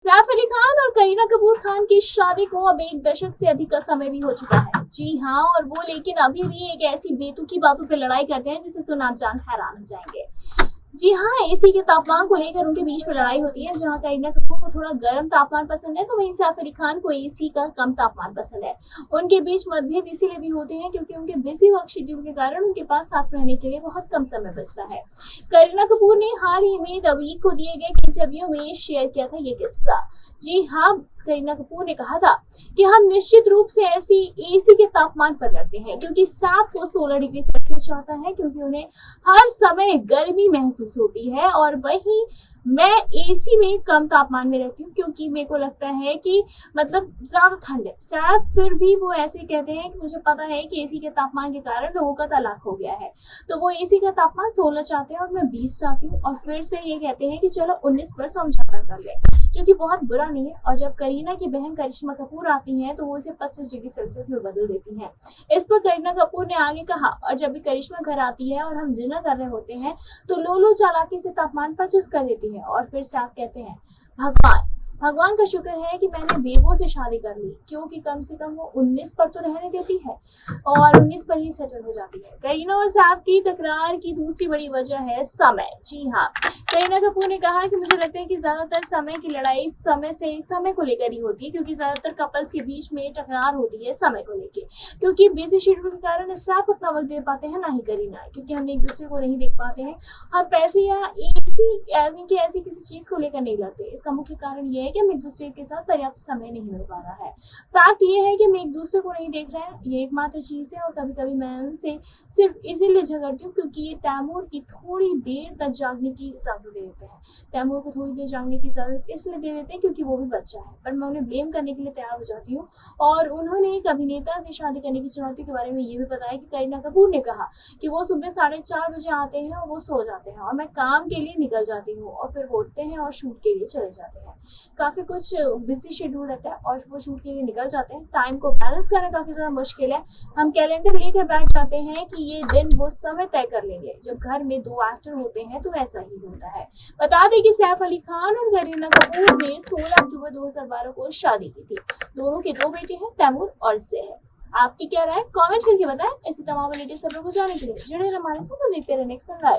सैफ अली खान और करीना कपूर खान की शादी को अब 1 दशक से अधिक का समय भी हो चुका है। जी हाँ, और वो लेकिन अभी भी एक ऐसी बेतुकी बातों पे लड़ाई करते हैं जिसे सुन आप जान हैरान हो जाएंगे। जी हाँ, एसी के तापमान को लेकर उनके बीच में लड़ाई होती है। जहाँ करीना कपूर को थोड़ा गर्म तापमान पसंद है तो वहीं सैफ अली खान को एसी का कम तापमान पसंद है। उनके बीच मतभेद इसीलिए भी होते हैं क्योंकि उनके बिजी वर्क शेड्यूल के कारण उनके पास साथ रहने के लिए बहुत कम समय बचता है। करीना कपूर ने हाल ही में द वीक को दिए गए इंटरव्यू में शेयर किया था ये किस्सा। जी हाँ, करीना कपूर ने कहा था कि हम निश्चित रूप से ऐसी एसी के तापमान पर लड़ते हैं क्योंकि सैफ को 16 डिग्री सेल्सियस चाहता है क्योंकि उन्हें हर समय गर्मी महसूस होती है और वहीं मैं एसी में कम तापमान में रहती हूँ क्योंकि मेरे को लगता है कि मतलब ज्यादा ठंड है। सैफ फिर भी वो ऐसे कहते हैं कि मुझे पता है कि एसी के तापमान के कारण लोगों का तलाक हो गया है, तो वो एसी का तापमान 16 चाहते हैं और मैं 20 चाहती हूँ। और फिर से ये कहते हैं कि चलो 19 पर समझौता कर ले, जो कि बहुत बुरा नहीं है। और जब करीना की बहन करिश्मा कपूर आती हैं तो वो इसे 25 डिग्री सेल्सियस में बदल देती हैं। इस पर करीना कपूर ने आगे कहा, और जब भी करिश्मा घर आती है और हम डिनर कर रहे होते हैं तो लोलो चालाकी से तापमान 25 कर देती है। और फिर सैफ कहते हैं, भगवान का शुक्र है कि मैंने बेबो से शादी कर ली क्योंकि कम से कम वो 19 पर तो रहने देती है और 19 पर ही सेटल हो जाती है। करीना और सैफ की तकरार की दूसरी बड़ी वजह है समय। जी हाँ, करीना कपूर ने कहा कि मुझे लगता है कि ज्यादातर समय की लड़ाई समय को लेकर ही होती है क्योंकि ज्यादातर कपल्स के बीच में टकरार होती है समय को लेकर, क्योंकि बिजी शेड्यूल के कारण सैफ उतना वक्त दे पाते हैं ना ही करीना, क्योंकि हम एक दूसरे को नहीं देख पाते हैं। हम पैसे या ऐसी किसी चीज को लेकर नहीं लड़ते। इसका मुख्य कारण ये है कि हम एक दूसरे के साथ पर्याप्त समय नहीं मिल पा रहा है। फैक्ट ये है कि हम एक दूसरे को नहीं देख रहे हैं, ये एकमात्र चीज है। और कभी कभी मैं उनसे सिर्फ इसीलिए झगड़ती हूँ क्योंकि ये तैमूर की थोड़ी देर तक जागने की इजाजत दे देते हैं। तैमूर को थोड़ी देर जागने की इजाजत इसलिए दे देते हैं क्योंकि वो भी बच्चा है, पर मैं उन्हें ब्लेम करने के लिए तैयार हो जाती हूँ। और उन्होंने एक अभिनेता से शादी करने की चुनौती के बारे में ये भी बताया कि करीना कपूर ने कहा कि वो सुबह 4:30 बजे आते हैं और वो सो जाते हैं और मैं काम के लिए निकल जाती हूँ और फिर वो उठते हैं और शूट के लिए चले जाते हैं। काफी कुछ बिजी शेड्यूल रहता है और वो शूट के लिए निकल जाते हैं। टाइम को बैलेंस करना काफी ज्यादा मुश्किल है। हम कैलेंडर लेकर बैठ जाते हैं कि ये दिन वो समय तय कर लेंगे। जब घर में 2 एक्टर होते हैं तो ऐसा ही होता है। बता दें कि सैफ अली खान और करीना कपूर ने 16 अक्टूबर 2012 को शादी की थी। दोनों के 2 बेटे हैं, तैमूर और सेहर। आपकी क्या राय, कमेंट करके बताएं। ऐसी तमाम लेटेस्ट खबरों को जानने के लिए जुड़े रहिए हमारे साथ और देखते रहिए नेक्स्ट लाइव।